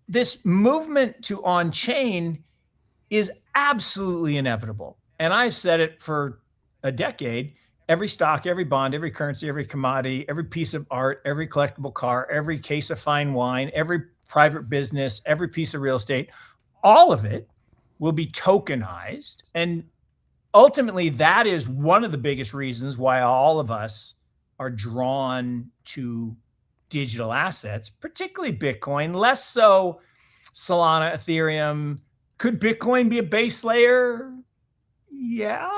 this movement to on-chain is absolutely inevitable. And I've said it for a decade. Every stock, every bond, every currency, every commodity, every piece of art, every collectible car, every case of fine wine, every private business, every piece of real estate, all of it will be tokenized. And ultimately, that is one of the biggest reasons why all of us are drawn to digital assets, particularly Bitcoin, less so Solana, Ethereum. Could Bitcoin be a base layer? Yeah.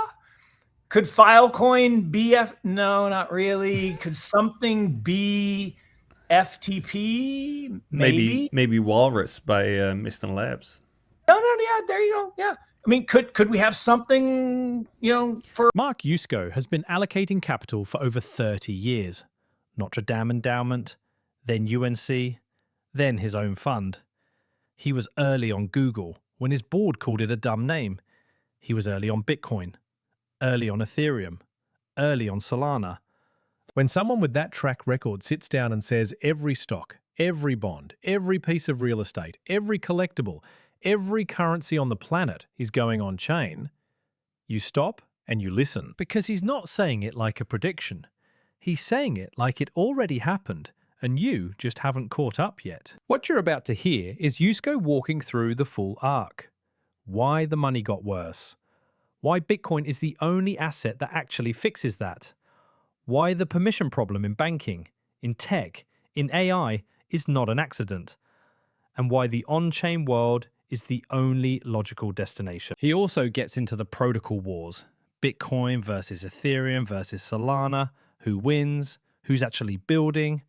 Could Filecoin be No, not really. Could something be FTP? Maybe Walrus by Mr. Labs. No, yeah, there you go. Yeah. I mean, could we have something, for Mark Yusko has been allocating capital for over 30 years. Notre Dame Endowment, then UNC, then his own fund. He was early on Google when his board called it a dumb name. He was early on Bitcoin, early on Ethereum, early on Solana. When someone with that track record sits down and says every stock, every bond, every piece of real estate, every collectible, every currency on the planet is going on chain, you stop and you listen. Because he's not saying it like a prediction. He's saying it like it already happened and you just haven't caught up yet. What you're about to hear is Yusko walking through the full arc. Why the money got worse. Why Bitcoin is the only asset that actually fixes that. Why the permission problem in banking, in tech, in AI is not an accident. And why the on-chain world is the only logical destination. He also gets into the protocol wars. Bitcoin versus Ethereum versus Solana, who wins, who's actually building,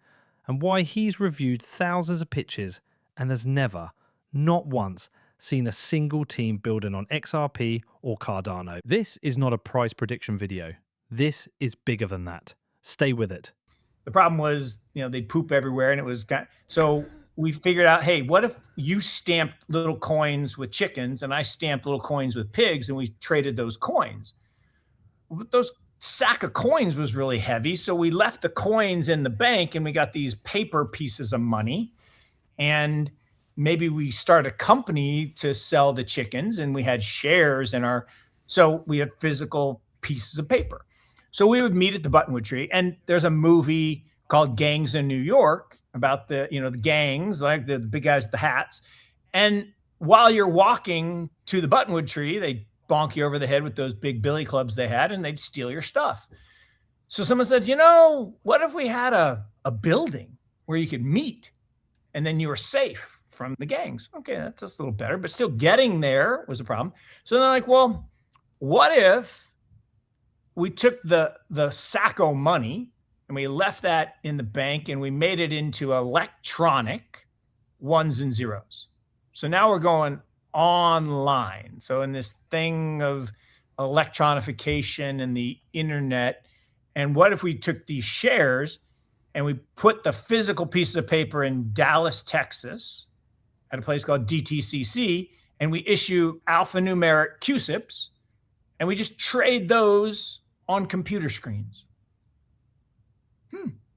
and why he's reviewed thousands of pitches and has never, not once, seen a single team building on XRP or Cardano. This is not a price prediction video. This is bigger than that. Stay with it. The problem was, they'd poop everywhere and it was so we figured out, hey, what if you stamped little coins with chickens and I stamped little coins with pigs and we traded those coins? Those sack of coins was really heavy. So we left the coins in the bank and we got these paper pieces of money. And maybe we start a company to sell the chickens and we had shares in so we had physical pieces of paper. So we would meet at the Buttonwood Tree, and there's a movie called Gangs in New York about the gangs, like the big guys with the hats. And while you're walking to the Buttonwood Tree, they bonk you over the head with those big billy clubs they had, and they'd steal your stuff. So someone said, what if we had a building where you could meet and then you were safe from the gangs? Okay, that's just a little better, but still getting there was a problem. So they're like, well, what if we took the Sacco money and we left that in the bank and we made it into electronic ones and zeros? So now we're going online. So in this thing of electronification and the internet, and what if we took these shares and we put the physical pieces of paper in Dallas, Texas, at a place called DTCC, and we issue alphanumeric QSIPs, and we just trade those on computer screens?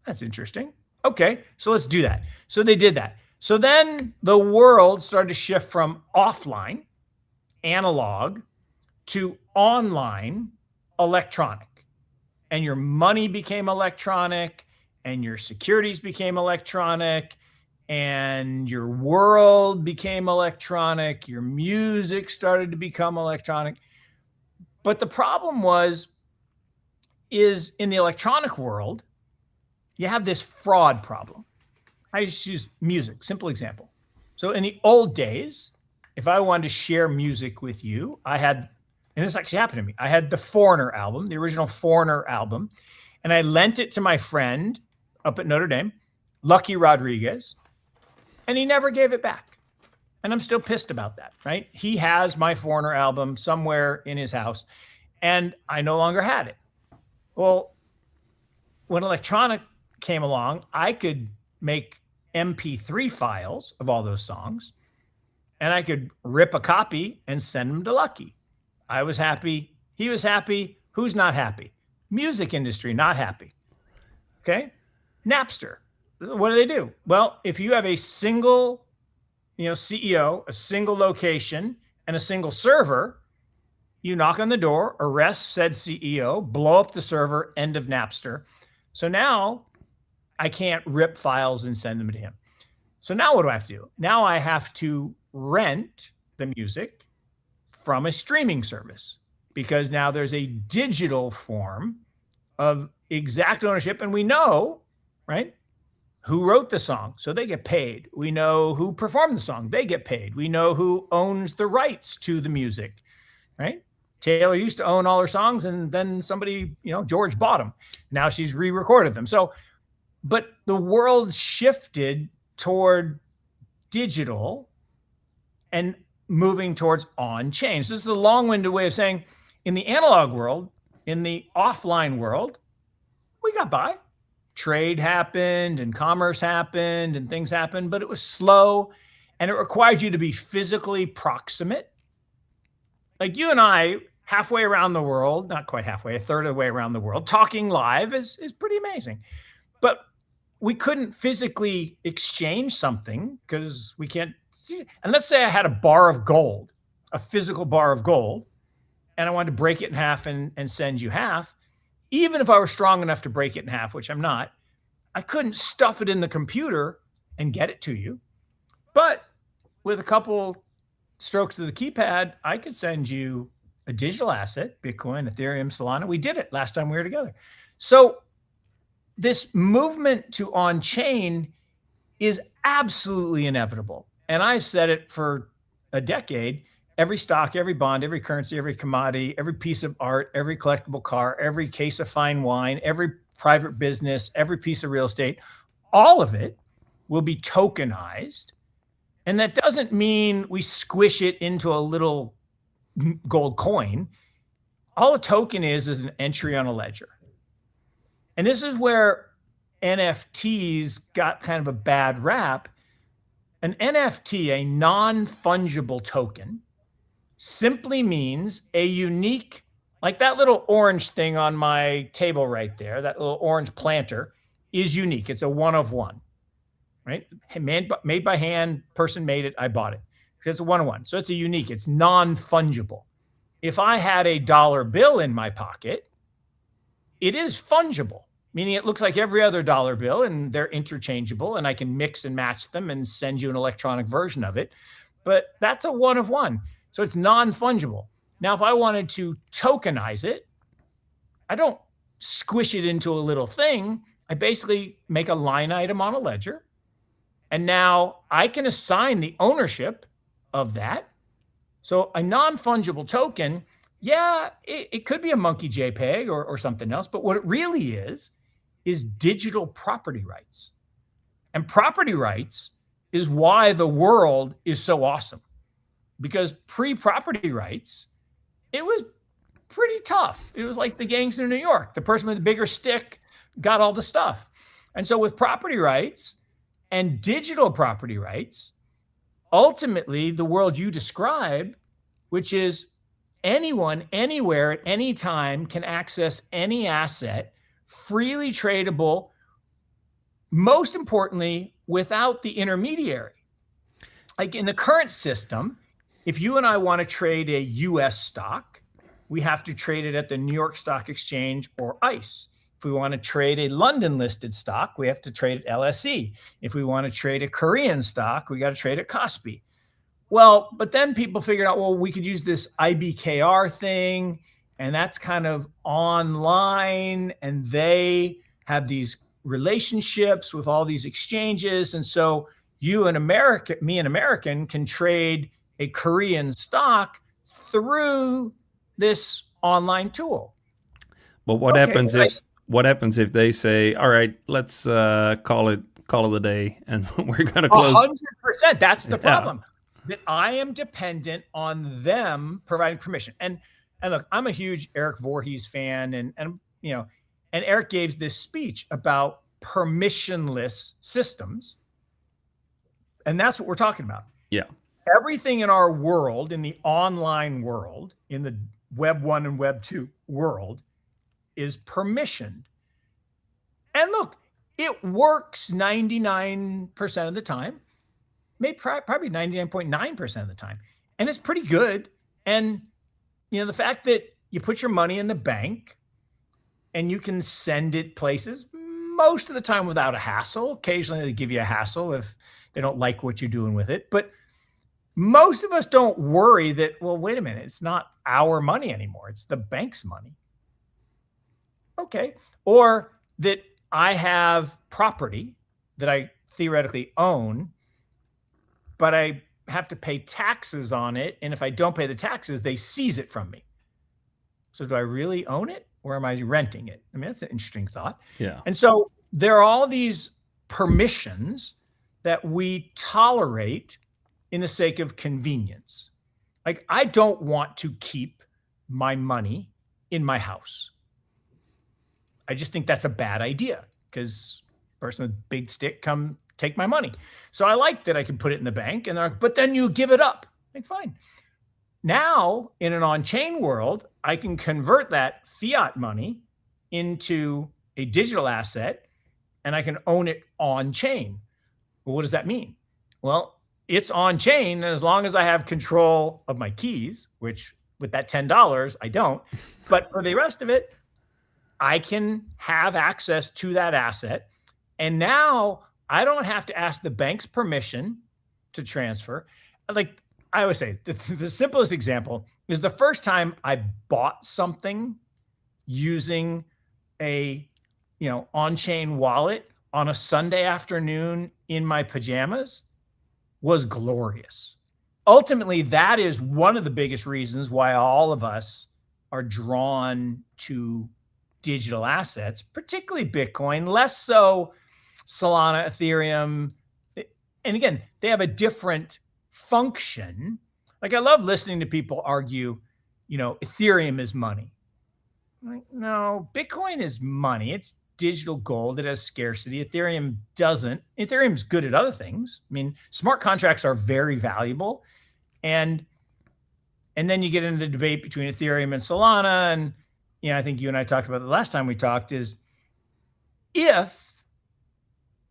That's interesting. Okay, so let's do that. So they did that. So then the world started to shift from offline, analog, to online, electronic. And your money became electronic, and your securities became electronic, and your world became electronic. Your music started to become electronic. But the problem is in the electronic world, you have this fraud problem. I just use music, simple example. So in the old days, if I wanted to share music with you, and this actually happened to me, I had the Foreigner album, the original Foreigner album, and I lent it to my friend up at Notre Dame, Lucky Rodriguez, and he never gave it back. And I'm still pissed about that, right? He has my Foreigner album somewhere in his house, and I no longer had it. Well, when electronic came along, I could make MP3 files of all those songs, and I could rip a copy and send them to Lucky. I was happy. He was happy. Who's not happy? Music industry, not happy. Okay? Napster. What do? Well, if you have a single CEO, a single location, and a single server, you knock on the door, arrest said CEO, blow up the server, end of Napster. So now I can't rip files and send them to him. So now what do I have to do? Now I have to rent the music from a streaming service, because now there's a digital form of exact ownership. And we know, right, who wrote the song, so they get paid. We know who performed the song, they get paid. We know who owns the rights to the music, right? Taylor used to own all her songs, and then somebody, George bought them. Now she's re-recorded them. So, but the world shifted toward digital and moving towards on-chain. So this is a long-winded way of saying, in the analog world, in the offline world, we got by. Trade happened and commerce happened and things happened, but it was slow and it required you to be physically proximate. Like you and I, halfway around the world, not quite halfway, a third of the way around the world, talking live is pretty amazing. But we couldn't physically exchange something because we can't see it. And let's say I had a bar of gold, a physical bar of gold, and I wanted to break it in half and send you half. Even if I were strong enough to break it in half, which I'm not, I couldn't stuff it in the computer and get it to you. But with a couple strokes of the keypad, I could send you a digital asset, Bitcoin, Ethereum, Solana. We did it last time we were together. So this movement to on-chain is absolutely inevitable. And I've said it for a decade. Every stock, every bond, every currency, every commodity, every piece of art, every collectible car, every case of fine wine, every private business, every piece of real estate, all of it will be tokenized. And that doesn't mean we squish it into a little gold coin. All a token is an entry on a ledger. And this is where NFTs got kind of a bad rap. An NFT, a non-fungible token, simply means a unique, like that little orange thing on my table right there, that little orange planter is unique. It's a one of one, right? Made by hand, person made it, I bought it. It's a one of one. So it's a unique, it's non-fungible. If I had a dollar bill in my pocket, it is fungible, meaning it looks like every other dollar bill and they're interchangeable and I can mix and match them and send you an electronic version of it. But that's a one of one. So it's non-fungible. Now, if I wanted to tokenize it, I don't squish it into a little thing. I basically make a line item on a ledger. And now I can assign the ownership of that. So a non-fungible token, yeah, it could be a monkey JPEG or something else. But what it really is digital property rights. And property rights is why the world is so awesome. Because pre-property rights, it was pretty tough. It was like the gangs in New York. The person with the bigger stick got all the stuff. And so with property rights and digital property rights, ultimately the world you describe, which is anyone, anywhere, at any time can access any asset, freely tradable, most importantly, without the intermediary. Like in the current system, if you and I want to trade a US stock, we have to trade it at the New York Stock Exchange or ICE. If we want to trade a London listed stock, we have to trade at LSE. If we want to trade a Korean stock, we got to trade at KOSPI. Well, but then people figured out, well, we could use this IBKR thing, and that's kind of online, and they have these relationships with all these exchanges. And so you and America, me an American, can trade a Korean stock through this online tool. But what happens if they say, all right, let's call it a day and we're going to close? 100%. That's the problem. That I am dependent on them providing permission. And look, I'm a huge Eric Voorhees fan, and Eric gave this speech about permissionless systems. And that's what we're talking about. Yeah. Everything in our world, in the online world, in the Web 1 and Web 2 world, is permissioned. And look, it works 99% of the time. maybe probably 99.9% of the time. And it's pretty good. And, the fact that you put your money in the bank and you can send it places most of the time without a hassle. Occasionally they give you a hassle if they don't like what you're doing with it. But most of us don't worry that, well, wait a minute, it's not our money anymore. It's the bank's money. Okay. Or that I have property that I theoretically own, but I have to pay taxes on it. And if I don't pay the taxes, they seize it from me. So do I really own it or am I renting it? I mean, that's an interesting thought. Yeah. And so there are all these permissions that we tolerate in the sake of convenience. Like, I don't want to keep my money in my house. I just think that's a bad idea because person with big stick come take my money. So I like that I can put it in the bank and they're like, but then you give it up. Like, fine. Now in an on-chain world, I can convert that fiat money into a digital asset and I can own it on-chain. Well, what does that mean? Well, it's on-chain as long as I have control of my keys, which with that $10, I don't. But for the rest of it, I can have access to that asset. And now I don't have to ask the bank's permission to transfer. Like I always say, the simplest example is the first time I bought something using a, on-chain wallet on a Sunday afternoon in my pajamas was glorious. Ultimately, that is one of the biggest reasons why all of us are drawn to digital assets, particularly Bitcoin, less so Solana, Ethereum. And again, they have a different function. Like I love listening to people argue, Ethereum is money. Like, no, Bitcoin is money. It's digital gold. It has scarcity. Ethereum doesn't. Ethereum's good at other things. I mean, smart contracts are very valuable. And then you get into the debate between Ethereum and Solana. And, I think you and I talked about the last time we talked is if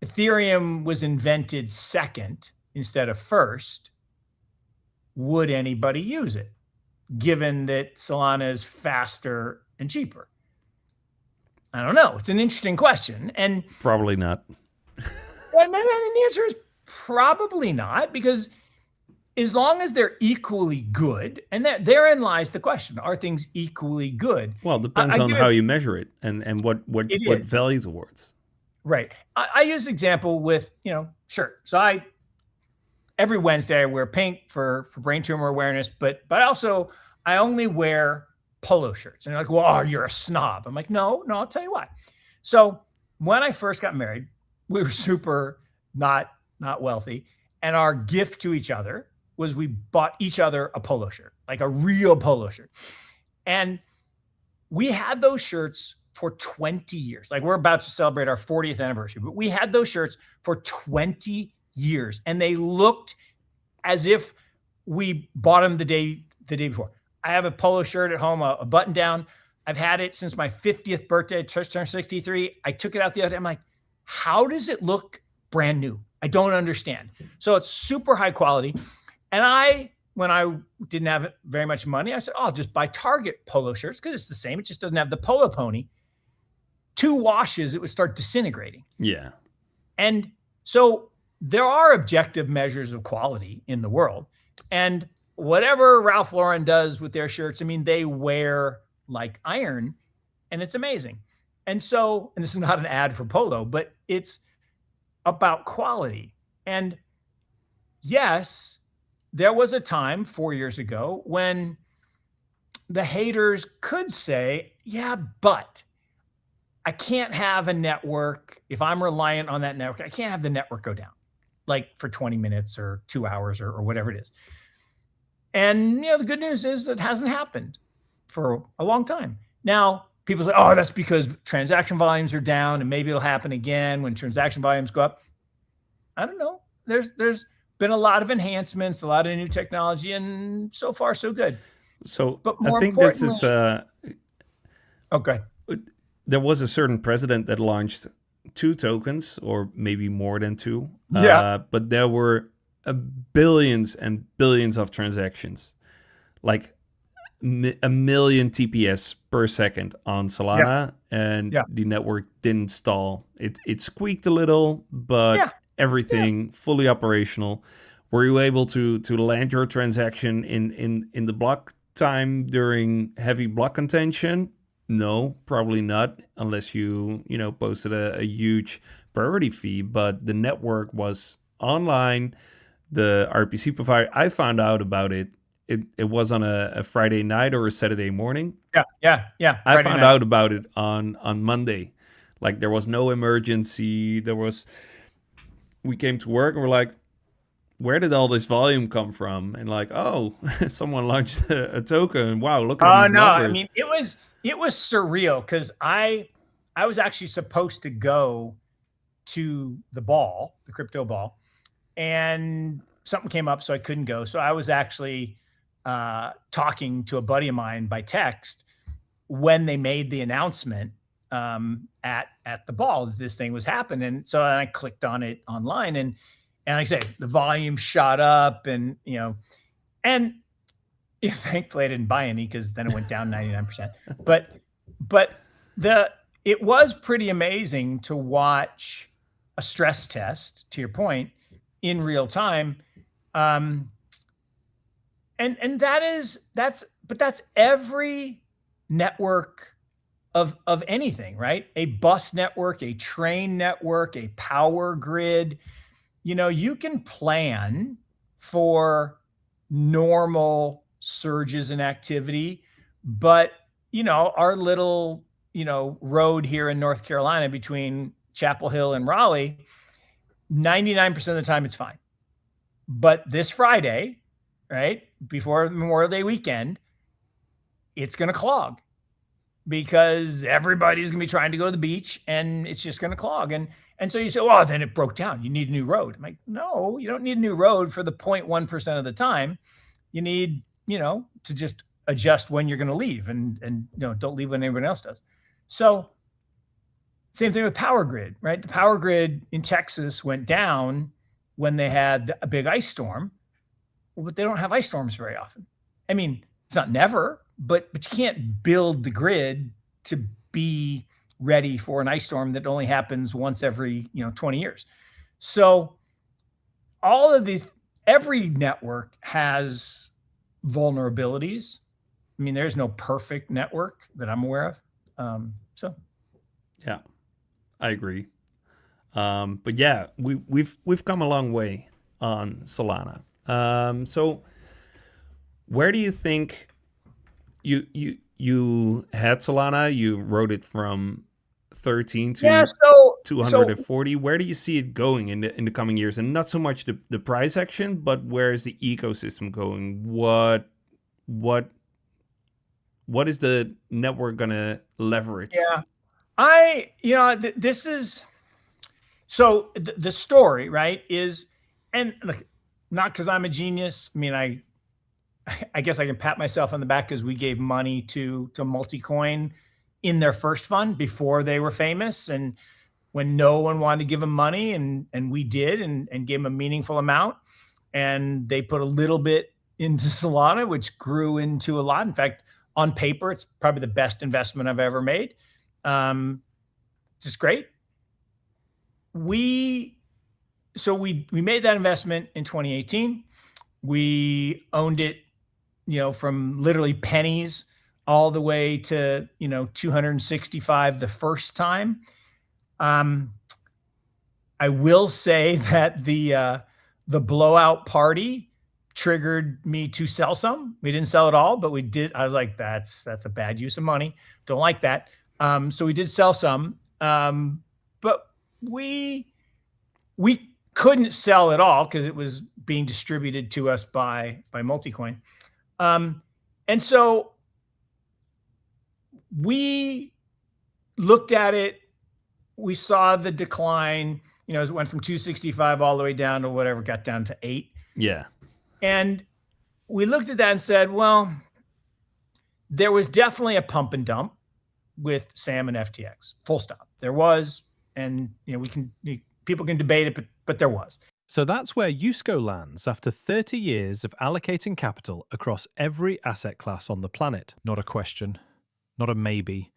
Ethereum was invented second instead of first, would anybody use it? Given that Solana is faster and cheaper. I don't know. It's an interesting question. And probably not. And the answer is probably not, because as long as they're equally good, and therein lies the question, are things equally good? Well, it depends on how you measure it and what value towards. Right. I use example with, sure. So every Wednesday I wear pink for brain tumor awareness, but I only wear polo shirts. And you're like, well, you're a snob. I'm like, no, I'll tell you why. So when I first got married, we were super not wealthy. And our gift to each other was we bought each other a polo shirt, like a real polo shirt. And we had those shirts for 20 years. Like we're about to celebrate our 40th anniversary, but we had those shirts for 20 years. And they looked as if we bought them the day before. I have a polo shirt at home, a button down. I've had it since my 50th birthday. I just turned 63. I took it out the other day. I'm like, how does it look brand new? I don't understand. So it's super high quality. And when I didn't have very much money, I said, I'll just buy Target polo shirts because it's the same. It just doesn't have the polo pony. 2 washes, it would start disintegrating. Yeah. And so there are objective measures of quality in the world. And whatever Ralph Lauren does with their shirts, I mean, they wear like iron and it's amazing. And so, and this is not an ad for polo, but it's about quality. And yes, there was a time 4 years ago when the haters could say, yeah, but I can't have a network. If I'm reliant on that network, I can't have the network go down like for 20 minutes or 2 hours or whatever it is. And, the good news is that hasn't happened for a long time. Now, people say, oh, that's because transaction volumes are down and maybe it'll happen again when transaction volumes go up. I don't know. There's been a lot of enhancements, a lot of new technology, and so far so good. So but I think this is... okay. There was a certain president that launched 2 tokens, or maybe more than 2. Yeah. But there were billions and billions of transactions, like a million TPS per second on Solana, and the network didn't stall. It squeaked a little, but everything fully operational. Were you able to land your transaction in the block time during heavy block contention? No, probably not, unless you posted a huge priority fee. But the network was online. The RPC provider, I found out about it. It was on a Friday night or a Saturday morning. Yeah. I found out about it on Monday. Like, there was no emergency. We came to work and we're like, where did all this volume come from? And like, oh, someone launched a token. Wow, look at these numbers. I mean, it was surreal, because I was actually supposed to go to the crypto ball, and something came up, so I couldn't go. So I was actually talking to a buddy of mine by text when they made the announcement at the ball that this thing was happening. So I clicked on it online, and like I say, the volume shot up, and thankfully I didn't buy any, because then it went down 99%. But it was pretty amazing to watch a stress test, to your point, in real time. And that's every network of anything, right? A bus network, a train network, a power grid. You can plan for normal surges in activity, but our little road here in North Carolina between Chapel Hill and Raleigh, 99% of the time it's fine. But this Friday, right before Memorial Day weekend, it's going to clog, because everybody's going to be trying to go to the beach, and it's just going to clog. And so you say, well, then it broke down, you need a new road. I'm like, no, you don't need a new road for the 0.1% of the time. You need, to just adjust when you're going to leave, and don't leave when everyone else does. So same thing with power grid, right? The power grid in Texas went down when they had a big ice storm. Well, but they don't have ice storms very often. I mean, it's not never, but you can't build the grid to be ready for an ice storm that only happens once every 20 years. So all of these, every network has vulnerabilities. I mean, there's no perfect network that I'm aware of. Yeah, I agree. But yeah, we've come a long way on Solana. So where do you think you had Solana? You wrote it from 13 to 240. Where do you see it going in the coming years? And not so much the price action, but where is the ecosystem going? What is the network gonna leverage? Yeah, this is, so the story, right, is, and look, not because I'm a genius. I mean, I guess I can pat myself on the back, because we gave money to Multicoin in their first fund before they were famous, and when no one wanted to give them money, and we did, and gave them a meaningful amount, and they put a little bit into Solana, which grew into a lot. In fact, on paper, it's probably the best investment I've ever made. Just great. We made that investment in 2018. We owned it, from literally pennies all the way to, 265 the first time. I will say that the blowout party triggered me to sell some. We didn't sell it all, but we did. I was like, that's a bad use of money. Don't like that. So we did sell some, but we couldn't sell it all, because it was being distributed to us by Multicoin. And so we looked at it. We saw the decline, it went from 265 all the way down to whatever, got down to 8. Yeah. And we looked at that and said, well, there was definitely a pump and dump with SAM and FTX, full stop. There was, and people can debate it, but there was. So that's where Yusko lands after 30 years of allocating capital across every asset class on the planet. Not a question, not a maybe.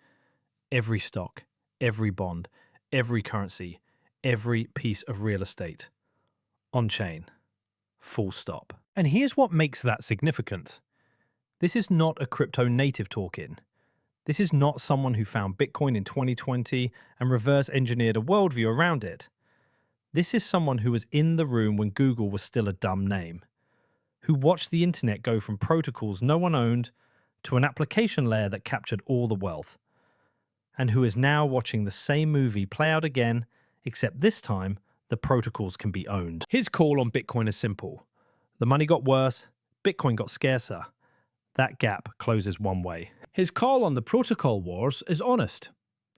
Every stock, every bond, every currency, every piece of real estate. On-chain. Full stop. And here's what makes that significant. This is not a crypto-native token. This is not someone who found Bitcoin in 2020 and reverse engineered a worldview around it. This is someone who was in the room when Google was still a dumb name, who watched the internet go from protocols no one owned to an application layer that captured all the wealth, and who is now watching the same movie play out again, except this time the protocols can be owned. His call on Bitcoin is simple. The money got worse, Bitcoin got scarcer. That gap closes one way. His call on the protocol wars is honest.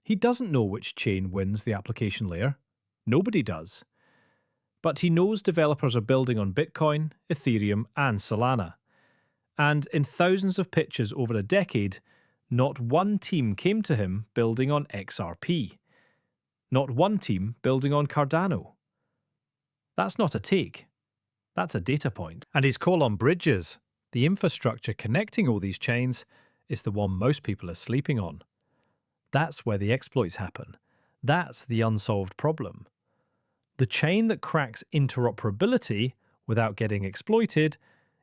He doesn't know which chain wins the application layer. Nobody does. But he knows developers are building on Bitcoin, Ethereum, and Solana. And in thousands of pitches over a decade, not one team came to him building on XRP. Not one team building on Cardano. That's not a take. That's a data point. And his call on bridges, the infrastructure connecting all these chains, is the one most people are sleeping on. That's where the exploits happen. That's the unsolved problem. The chain that cracks interoperability without getting exploited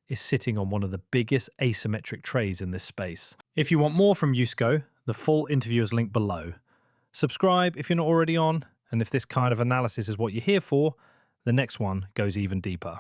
is sitting on one of the biggest asymmetric trades in this space. If you want more from Yusko, the full interview is linked below. Subscribe if you're not already on, and if this kind of analysis is what you're here for, the next one goes even deeper.